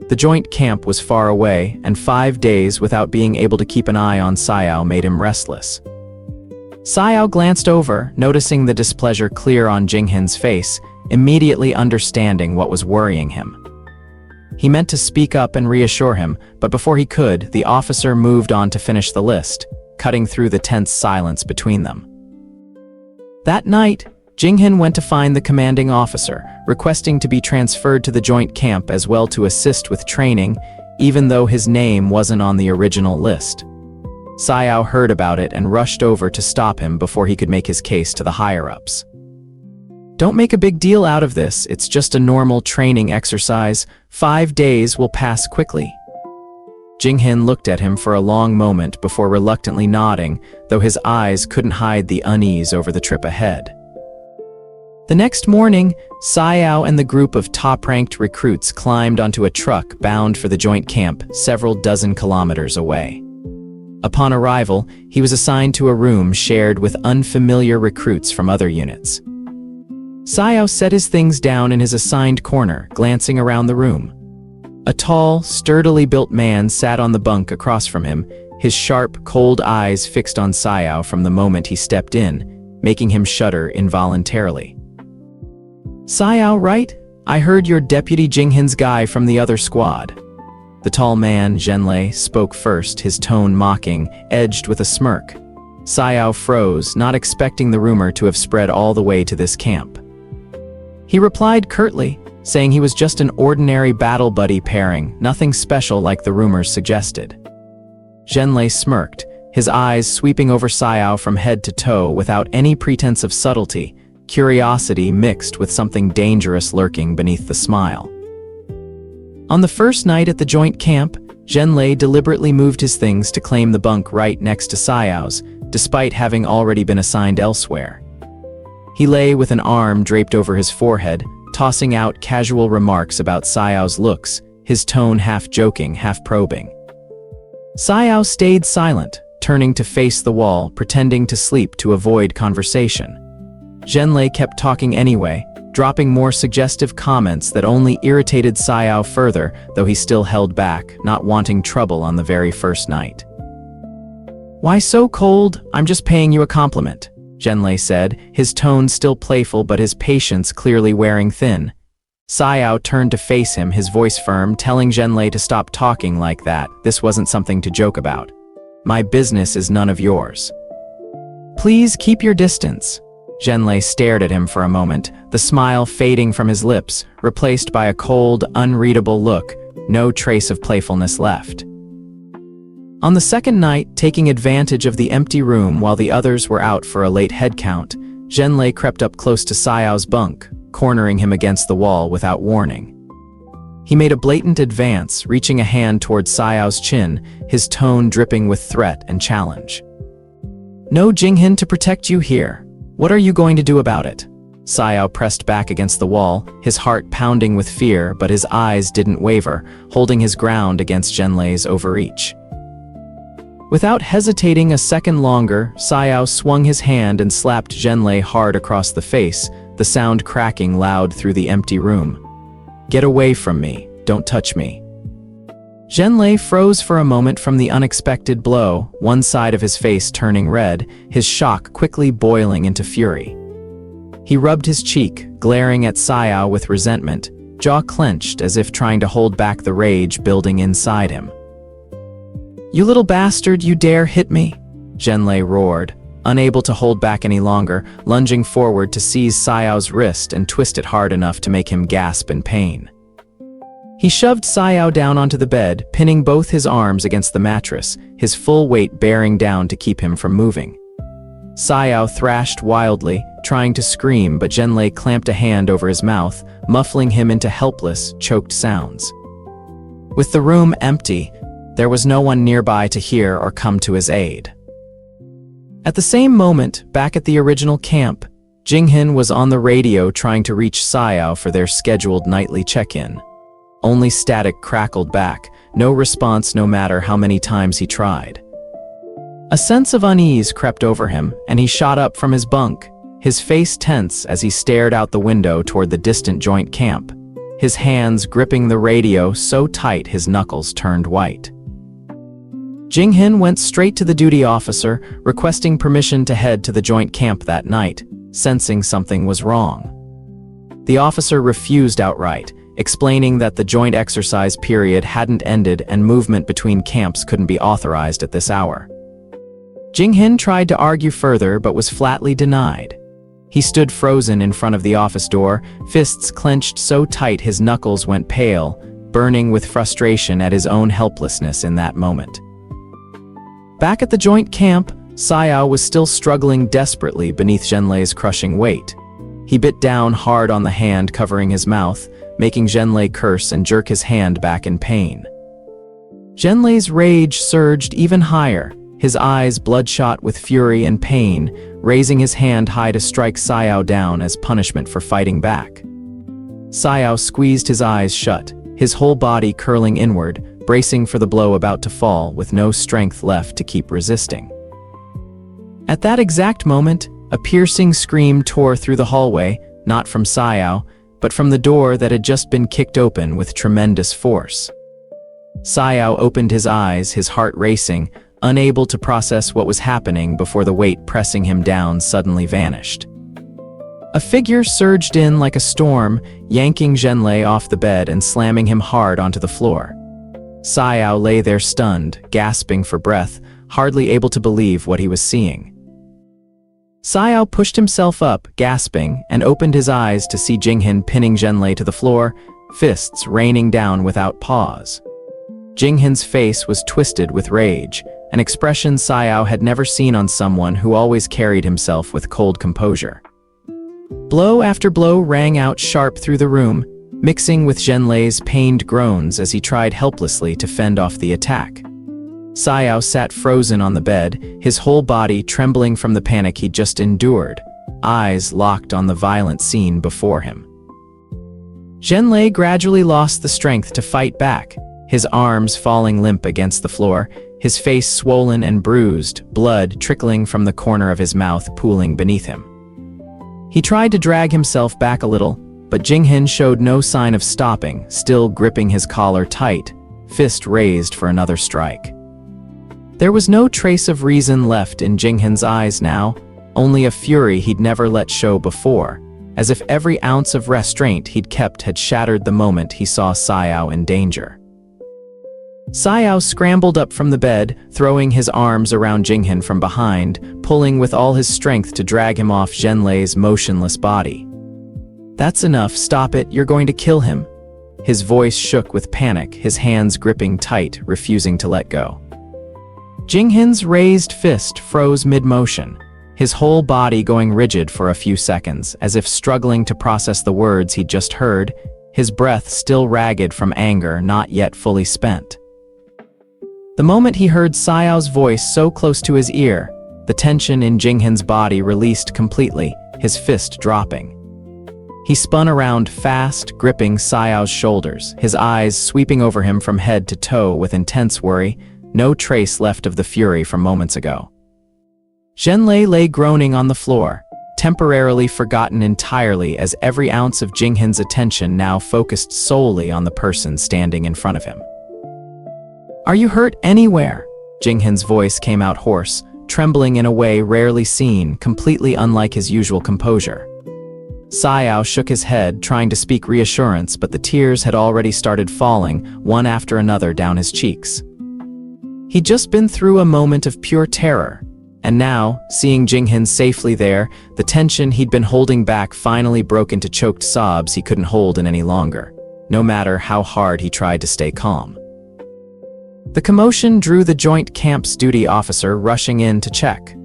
The joint camp was far away, and 5 days without being able to keep an eye on Suyao made him restless. Suyao glanced over, noticing the displeasure clear on Jinghan's face, immediately understanding what was worrying him. He meant to speak up and reassure him, but before he could, the officer moved on to finish the list, cutting through the tense silence between them. That night, Jinghan went to find the commanding officer, requesting to be transferred to the joint camp as well to assist with training, even though his name wasn't on the original list. Suyao heard about it and rushed over to stop him before he could make his case to the higher-ups. Don't make a big deal out of this, it's just a normal training exercise. 5 days will pass quickly. Jinghan looked at him for a long moment before reluctantly nodding, though his eyes couldn't hide the unease over the trip ahead. The next morning, Suyao and the group of top-ranked recruits climbed onto a truck bound for the joint camp several dozen kilometers away. Upon arrival, he was assigned to a room shared with unfamiliar recruits from other units. Suyao set his things down in his assigned corner, glancing around the room. A tall, sturdily built man sat on the bunk across from him, his sharp, cold eyes fixed on Suyao from the moment he stepped in, making him shudder involuntarily. Suyao, right? I heard you're Deputy Jinghan's guy from the other squad. The tall man, Zhenlei, spoke first, his tone mocking, edged with a smirk. Suyao froze, not expecting the rumor to have spread all the way to this camp. He replied curtly, saying he was just an ordinary battle buddy pairing, nothing special like the rumors suggested. Zhenlei smirked, his eyes sweeping over Suyao from head to toe without any pretense of subtlety, curiosity mixed with something dangerous lurking beneath the smile. On the first night at the joint camp, Zhenlei deliberately moved his things to claim the bunk right next to Suyao's, despite having already been assigned elsewhere. He lay with an arm draped over his forehead, tossing out casual remarks about Suyao's looks, his tone half joking, half probing. Suyao stayed silent, turning to face the wall, pretending to sleep to avoid conversation. Zhenlei kept talking anyway, dropping more suggestive comments that only irritated Suyao further, though he still held back, not wanting trouble on the very first night. "Why so cold? I'm just paying you a compliment," Zhenlei said, his tone still playful but his patience clearly wearing thin. Suyao turned to face him, his voice firm, telling Zhenlei to stop talking like that. This wasn't something to joke about. "My business is none of yours." "Please keep your distance." Zhenlei stared at him for a moment, the smile fading from his lips, replaced by a cold, unreadable look, no trace of playfulness left. On the second night, taking advantage of the empty room while the others were out for a late head count, Zhenlei crept up close to Suyao's bunk, cornering him against the wall without warning. He made a blatant advance, reaching a hand towards Suyao's chin, his tone dripping with threat and challenge. "No Jinghan to protect you here. What are you going to do about it?" Suyao pressed back against the wall, his heart pounding with fear, but his eyes didn't waver, holding his ground against Zhenlei's overreach. Without hesitating a second longer, Suyao swung his hand and slapped Zhenlei hard across the face, the sound cracking loud through the empty room. "Get away from me, don't touch me." Zhenlei froze for a moment from the unexpected blow, one side of his face turning red, his shock quickly boiling into fury. He rubbed his cheek, glaring at Suyao with resentment, jaw clenched as if trying to hold back the rage building inside him. "You little bastard, you dare hit me?" Zhenlei roared, unable to hold back any longer, lunging forward to seize Suyao's wrist and twist it hard enough to make him gasp in pain. He shoved Suyao down onto the bed, pinning both his arms against the mattress, his full weight bearing down to keep him from moving. Suyao thrashed wildly, trying to scream, but Zhenlei clamped a hand over his mouth, muffling him into helpless, choked sounds. With the room empty, there was no one nearby to hear or come to his aid. At the same moment, back at the original camp, Jinghan was on the radio trying to reach Suyao for their scheduled nightly check-in. Only static crackled back, no response no matter how many times he tried. A sense of unease crept over him, and he shot up from his bunk, his face tense as he stared out the window toward the distant joint camp, his hands gripping the radio so tight his knuckles turned white. Jinghan went straight to the duty officer, requesting permission to head to the joint camp that night, sensing something was wrong. The officer refused outright, explaining that the joint exercise period hadn't ended and movement between camps couldn't be authorized at this hour. Jinghan tried to argue further but was flatly denied. He stood frozen in front of the office door, fists clenched so tight his knuckles went pale, burning with frustration at his own helplessness in that moment. Back at the joint camp, Suyao was still struggling desperately beneath Zhenlei's crushing weight. He bit down hard on the hand covering his mouth, making Zhenlei curse and jerk his hand back in pain. Zhenlei's rage surged even higher, his eyes bloodshot with fury and pain, raising his hand high to strike Suyao down as punishment for fighting back. Suyao squeezed his eyes shut, his whole body curling inward, bracing for the blow about to fall with no strength left to keep resisting. At that exact moment, a piercing scream tore through the hallway, not from Suyao, but from the door that had just been kicked open with tremendous force. Suyao opened his eyes, his heart racing, unable to process what was happening before the weight pressing him down suddenly vanished. A figure surged in like a storm, yanking Zhenlei off the bed and slamming him hard onto the floor. Suyao lay there stunned, gasping for breath, hardly able to believe what he was seeing. Suyao pushed himself up, gasping, and opened his eyes to see Jinghan pinning Zhenlei to the floor, fists raining down without pause. Jinghan's face was twisted with rage, an expression Suyao had never seen on someone who always carried himself with cold composure. Blow after blow rang out sharp through the room, mixing with Zhenlei's pained groans as he tried helplessly to fend off the attack. Suyao sat frozen on the bed, his whole body trembling from the panic he'd just endured, eyes locked on the violent scene before him. Zhenlei gradually lost the strength to fight back, his arms falling limp against the floor, his face swollen and bruised, blood trickling from the corner of his mouth pooling beneath him. He tried to drag himself back a little, but Jinghan showed no sign of stopping, still gripping his collar tight, fist raised for another strike. There was no trace of reason left in Jinghan's eyes now, only a fury he'd never let show before, as if every ounce of restraint he'd kept had shattered the moment he saw Suyao in danger. Suyao scrambled up from the bed, throwing his arms around Jinghan from behind, pulling with all his strength to drag him off Zhenlei's motionless body. "That's enough, stop it, you're going to kill him." His voice shook with panic, his hands gripping tight, refusing to let go. Jinghan's raised fist froze mid-motion, his whole body going rigid for a few seconds, as if struggling to process the words he'd just heard, his breath still ragged from anger not yet fully spent. The moment he heard Suyao's voice so close to his ear, the tension in Jinghan's body released completely, his fist dropping. He spun around fast, gripping Suyao's shoulders, his eyes sweeping over him from head to toe with intense worry, no trace left of the fury from moments ago. Zhenlei lay groaning on the floor, temporarily forgotten entirely as every ounce of Jinghan's attention now focused solely on the person standing in front of him. "Are you hurt anywhere?" Jinghan's voice came out hoarse, trembling in a way rarely seen, completely unlike his usual composure. Suyao shook his head, trying to speak reassurance, but the tears had already started falling, one after another down his cheeks. He'd just been through a moment of pure terror, and now, seeing Jinghan safely there, the tension he'd been holding back finally broke into choked sobs he couldn't hold in any longer, no matter how hard he tried to stay calm. The commotion drew the Joint Camp's duty officer rushing in to check.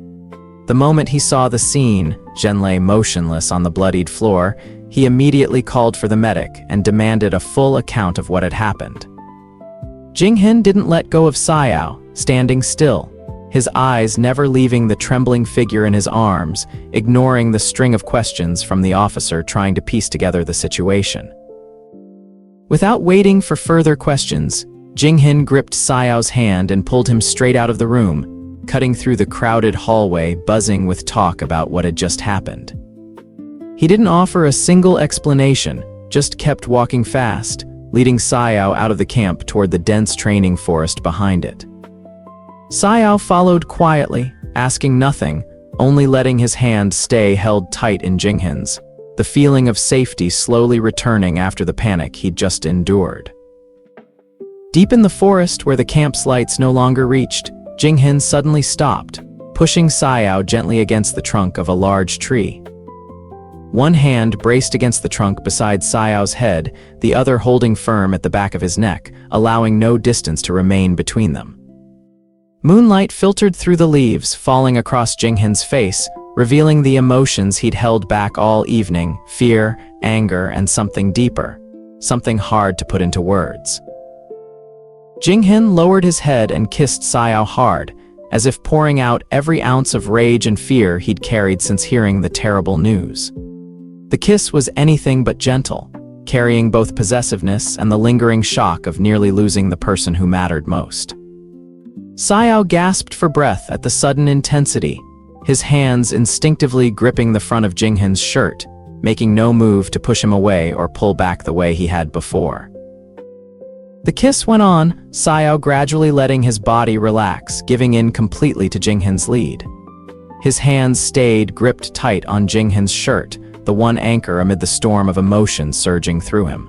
The moment he saw the scene, Zhenlei motionless on the bloodied floor, he immediately called for the medic and demanded a full account of what had happened. Jinghan didn't let go of Suyao, standing still, his eyes never leaving the trembling figure in his arms, ignoring the string of questions from the officer trying to piece together the situation. Without waiting for further questions, Jinghan gripped Suyao's hand and pulled him straight out of the room, cutting through the crowded hallway buzzing with talk about what had just happened. He didn't offer a single explanation, just kept walking fast, leading Suyao out of the camp toward the dense training forest behind it. Suyao followed quietly, asking nothing, only letting his hand stay held tight in Jinghan's, the feeling of safety slowly returning after the panic he'd just endured. Deep in the forest where the camp's lights no longer reached, Jinghan suddenly stopped, pushing Suyao gently against the trunk of a large tree. One hand braced against the trunk beside Suyao's head, the other holding firm at the back of his neck, allowing no distance to remain between them. Moonlight filtered through the leaves, falling across Jinghan's face, revealing the emotions he'd held back all evening: fear, anger, and something deeper, something hard to put into words. Jinghan lowered his head and kissed Suyao hard, as if pouring out every ounce of rage and fear he'd carried since hearing the terrible news. The kiss was anything but gentle, carrying both possessiveness and the lingering shock of nearly losing the person who mattered most. Suyao gasped for breath at the sudden intensity, his hands instinctively gripping the front of Jinghan's shirt, making no move to push him away or pull back the way he had before. The kiss went on, Suyao gradually letting his body relax, giving in completely to Jinghan's lead. His hands stayed gripped tight on Jinghan's shirt, the one anchor amid the storm of emotion surging through him.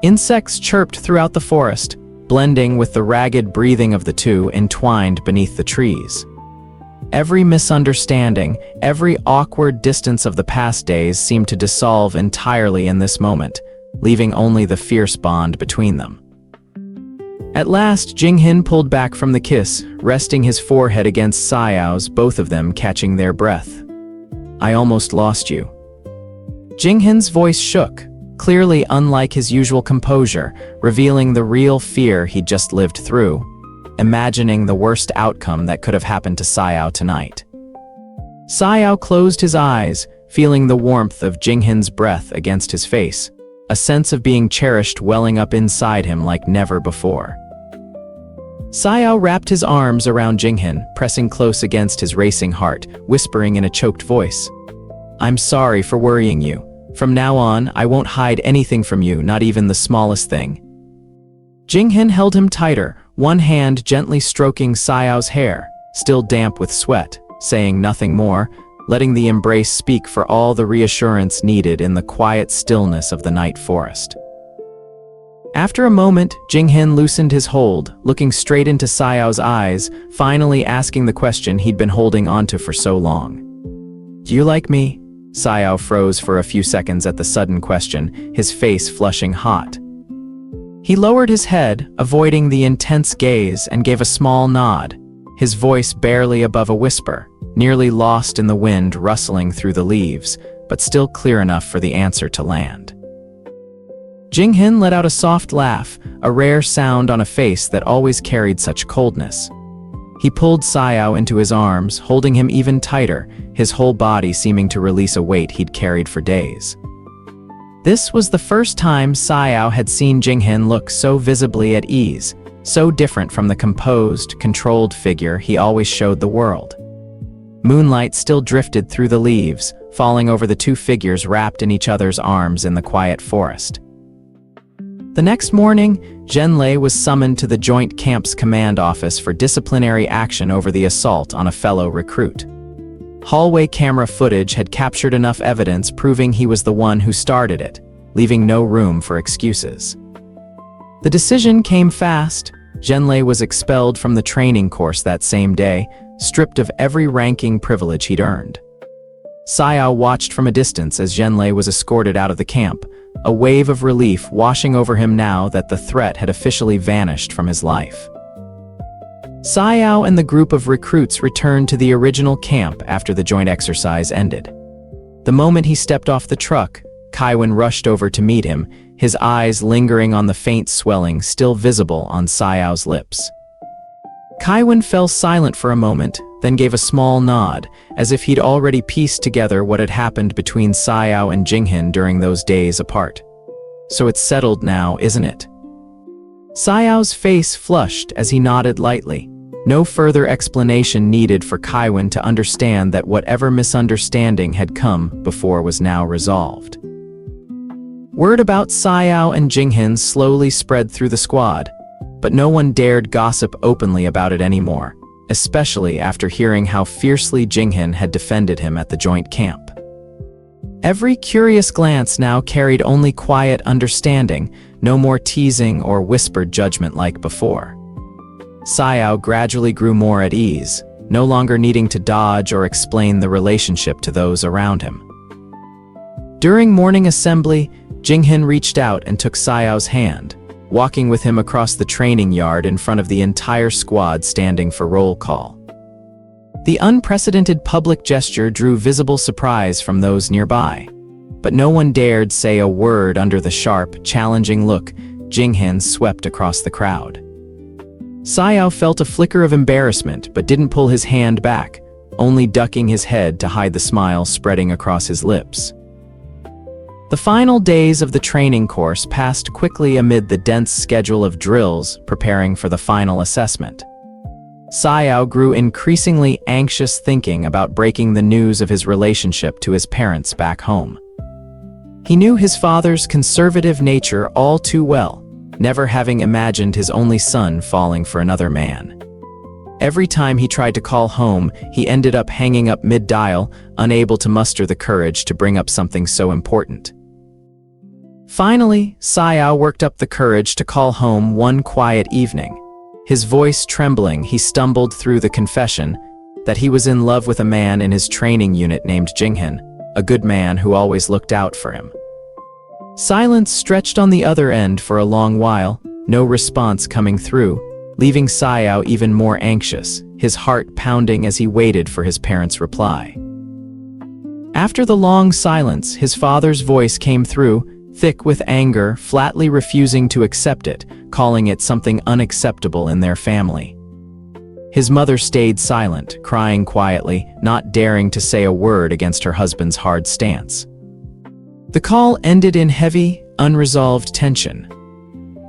Insects chirped throughout the forest, blending with the ragged breathing of the two entwined beneath the trees. Every misunderstanding, every awkward distance of the past days seemed to dissolve entirely in this moment, leaving only the fierce bond between them. At last, Jinghan pulled back from the kiss, resting his forehead against Suyao's, both of them catching their breath. "I almost lost you." Jinghan's voice shook, clearly unlike his usual composure, revealing the real fear he'd just lived through, imagining the worst outcome that could have happened to Suyao tonight. Suyao closed his eyes, feeling the warmth of Jinghan's breath against his face, a sense of being cherished welling up inside him like never before. Suyao wrapped his arms around Jinghan, pressing close against his racing heart, whispering in a choked voice, "I'm sorry for worrying you. From now on, I won't hide anything from you, not even the smallest thing." Jinghan held him tighter, one hand gently stroking Suyao's hair, still damp with sweat, saying nothing more, letting the embrace speak for all the reassurance needed in the quiet stillness of the night forest. After a moment, Jinghan loosened his hold, looking straight into Suyao's eyes, finally asking the question he'd been holding onto for so long. "Do you like me?" Suyao froze for a few seconds at the sudden question, his face flushing hot. He lowered his head, avoiding the intense gaze, and gave a small nod, his voice barely above a whisper, nearly lost in the wind rustling through the leaves, but still clear enough for the answer to land. Jinghan let out a soft laugh, a rare sound on a face that always carried such coldness. He pulled Suyao into his arms, holding him even tighter, his whole body seeming to release a weight he'd carried for days. This was the first time Suyao had seen Jinghan look so visibly at ease, so different from the composed, controlled figure he always showed the world. Moonlight still drifted through the leaves, falling over the two figures wrapped in each other's arms in the quiet forest. The next morning, Zhenlei was summoned to the Joint Camp's command office for disciplinary action over the assault on a fellow recruit. Hallway camera footage had captured enough evidence proving he was the one who started it, leaving no room for excuses. The decision came fast. Zhenlei was expelled from the training course that same day, stripped of every ranking privilege he'd earned. Suyao watched from a distance as Zhenlei was escorted out of the camp, a wave of relief washing over him now that the threat had officially vanished from his life. Suyao and the group of recruits returned to the original camp after the joint exercise ended. The moment he stepped off the truck, Kaiwen rushed over to meet him, his eyes lingering on the faint swelling still visible on Suyao's lips. Kaiwen fell silent for a moment, then gave a small nod, as if he'd already pieced together what had happened between Suyao and Jinghan during those days apart. "So it's settled now, isn't it?" Suyao's face flushed as he nodded lightly. No further explanation needed for Kaiwen to understand that whatever misunderstanding had come before was now resolved. Word about Suyao and Jinghan slowly spread through the squad, but no one dared gossip openly about it anymore, especially after hearing how fiercely Jinghan had defended him at the joint camp. Every curious glance now carried only quiet understanding, no more teasing or whispered judgment like before. Suyao gradually grew more at ease, no longer needing to dodge or explain the relationship to those around him. During morning assembly, Jinghan reached out and took Suyao's hand, walking with him across the training yard in front of the entire squad standing for roll call. The unprecedented public gesture drew visible surprise from those nearby, but no one dared say a word under the sharp, challenging look Jinghan swept across the crowd. Suyao felt a flicker of embarrassment but didn't pull his hand back, only ducking his head to hide the smile spreading across his lips. The final days of the training course passed quickly amid the dense schedule of drills preparing for the final assessment. Suyao grew increasingly anxious thinking about breaking the news of his relationship to his parents back home. He knew his father's conservative nature all too well, never having imagined his only son falling for another man. Every time he tried to call home, he ended up hanging up mid-dial, unable to muster the courage to bring up something so important. Finally, Suyao worked up the courage to call home one quiet evening. His voice trembling, he stumbled through the confession that he was in love with a man in his training unit named Jinghan, a good man who always looked out for him. Silence stretched on the other end for a long while, no response coming through, leaving Suyao even more anxious, his heart pounding as he waited for his parents' reply. After the long silence, his father's voice came through, thick with anger, flatly refusing to accept it, calling it something unacceptable in their family. His mother stayed silent, crying quietly, not daring to say a word against her husband's hard stance. The call ended in heavy, unresolved tension.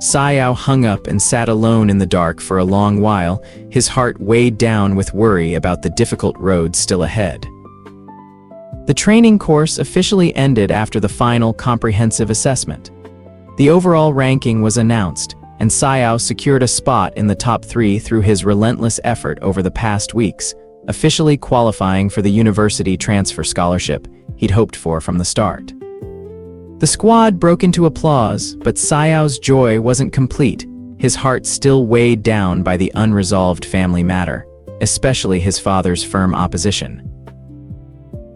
Suyao hung up and sat alone in the dark for a long while, his heart weighed down with worry about the difficult road still ahead. The training course officially ended after the final comprehensive assessment. The overall ranking was announced, and Suyao secured a spot in the top 3 through his relentless effort over the past weeks, officially qualifying for the university transfer scholarship he'd hoped for from the start. The squad broke into applause, but Suyao's joy wasn't complete, his heart still weighed down by the unresolved family matter, especially his father's firm opposition.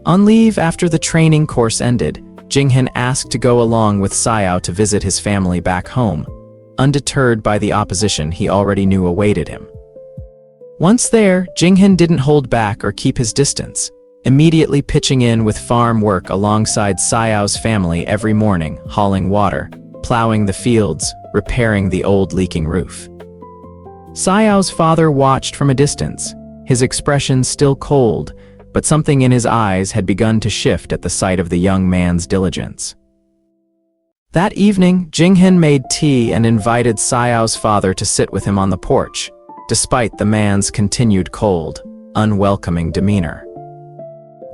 On leave after the training course ended, Jinghan asked to go along with Suyao to visit his family back home, undeterred by the opposition he already knew awaited him. Once there, Jinghan didn't hold back or keep his distance, immediately pitching in with farm work alongside Suyao's family every morning, hauling water, plowing the fields, repairing the old leaking roof. Suyao's father watched from a distance, his expression still cold, but something in his eyes had begun to shift at the sight of the young man's diligence. That evening, Jinghan made tea and invited Suyao's father to sit with him on the porch, despite the man's continued cold, unwelcoming demeanor.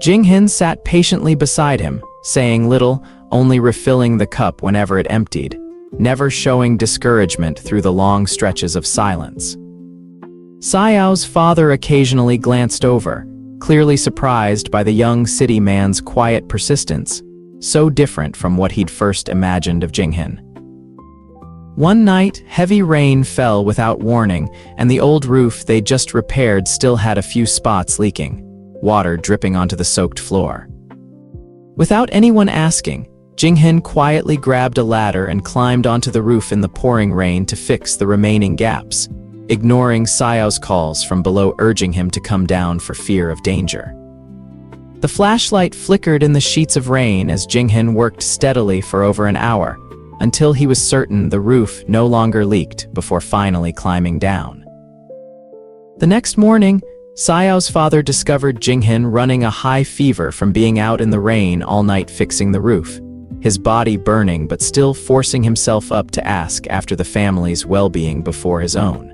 Jinghan sat patiently beside him, saying little, only refilling the cup whenever it emptied, never showing discouragement through the long stretches of silence. Suyao's father occasionally glanced over, clearly surprised by the young city man's quiet persistence, so different from what he'd first imagined of Jinghan. One night, heavy rain fell without warning, and the old roof they'd just repaired still had a few spots leaking, water dripping onto the soaked floor. Without anyone asking, Jinghan quietly grabbed a ladder and climbed onto the roof in the pouring rain to fix the remaining gaps, ignoring Suyao's calls from below urging him to come down for fear of danger. The flashlight flickered in the sheets of rain as Jinghan worked steadily for over an hour, until he was certain the roof no longer leaked before finally climbing down. The next morning, Suyao's father discovered Jinghan running a high fever from being out in the rain all night fixing the roof, his body burning but still forcing himself up to ask after the family's well-being before his own.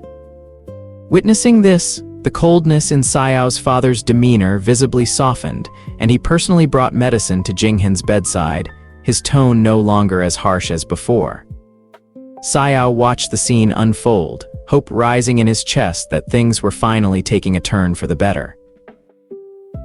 Witnessing this, the coldness in Suyao's father's demeanor visibly softened, and he personally brought medicine to Jinghan's bedside, his tone no longer as harsh as before. Suyao watched the scene unfold, hope rising in his chest that things were finally taking a turn for the better.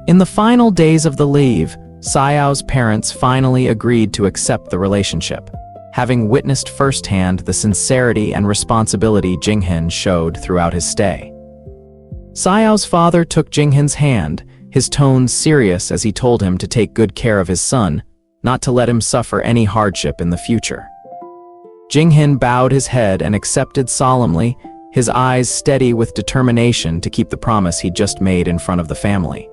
In the final days of the leave, Suyao's parents finally agreed to accept the relationship, having witnessed firsthand the sincerity and responsibility Jinghan showed throughout his stay. Suyao's father took Jinghan's hand, his tone serious as he told him to take good care of his son, not to let him suffer any hardship in the future. Jinghan bowed his head and accepted solemnly, his eyes steady with determination to keep the promise he'd just made in front of the family.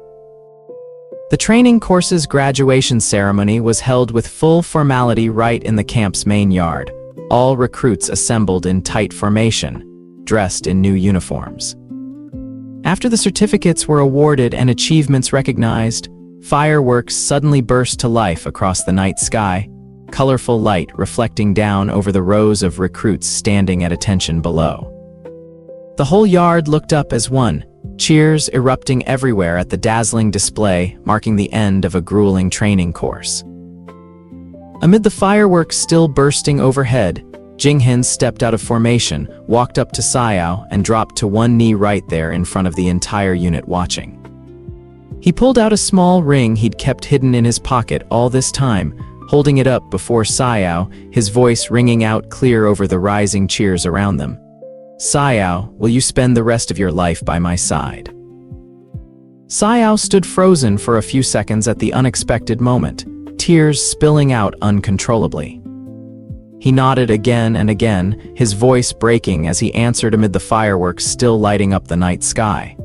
The training course's graduation ceremony was held with full formality right in the camp's main yard, all recruits assembled in tight formation, dressed in new uniforms. After the certificates were awarded and achievements recognized, fireworks suddenly burst to life across the night sky, colorful light reflecting down over the rows of recruits standing at attention below. The whole yard looked up as one, cheers erupting everywhere at the dazzling display, marking the end of a grueling training course. Amid the fireworks still bursting overhead, Jinghan stepped out of formation, walked up to Suyao, and dropped to one knee right there in front of the entire unit watching. He pulled out a small ring he'd kept hidden in his pocket all this time, holding it up before Suyao, his voice ringing out clear over the rising cheers around them. "Suyao, will you spend the rest of your life by my side?" Suyao stood frozen for a few seconds at the unexpected moment, tears spilling out uncontrollably. He nodded again and again, his voice breaking as he answered amid the fireworks still lighting up the night sky.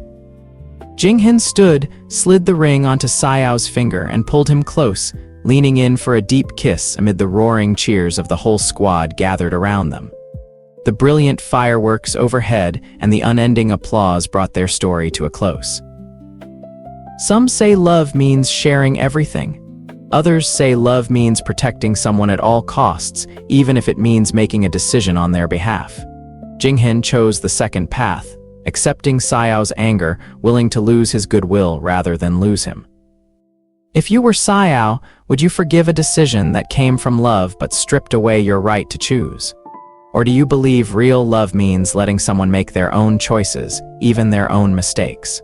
Jinghan stood, slid the ring onto Suyao's finger and pulled him close, leaning in for a deep kiss amid the roaring cheers of the whole squad gathered around them. The brilliant fireworks overhead and the unending applause brought their story to a close. Some say love means sharing everything. Others say love means protecting someone at all costs, even if it means making a decision on their behalf. Jinghan chose the second path, accepting Suyao's anger, willing to lose his goodwill rather than lose him. If you were Suyao, would you forgive a decision that came from love but stripped away your right to choose? Or do you believe real love means letting someone make their own choices, even their own mistakes?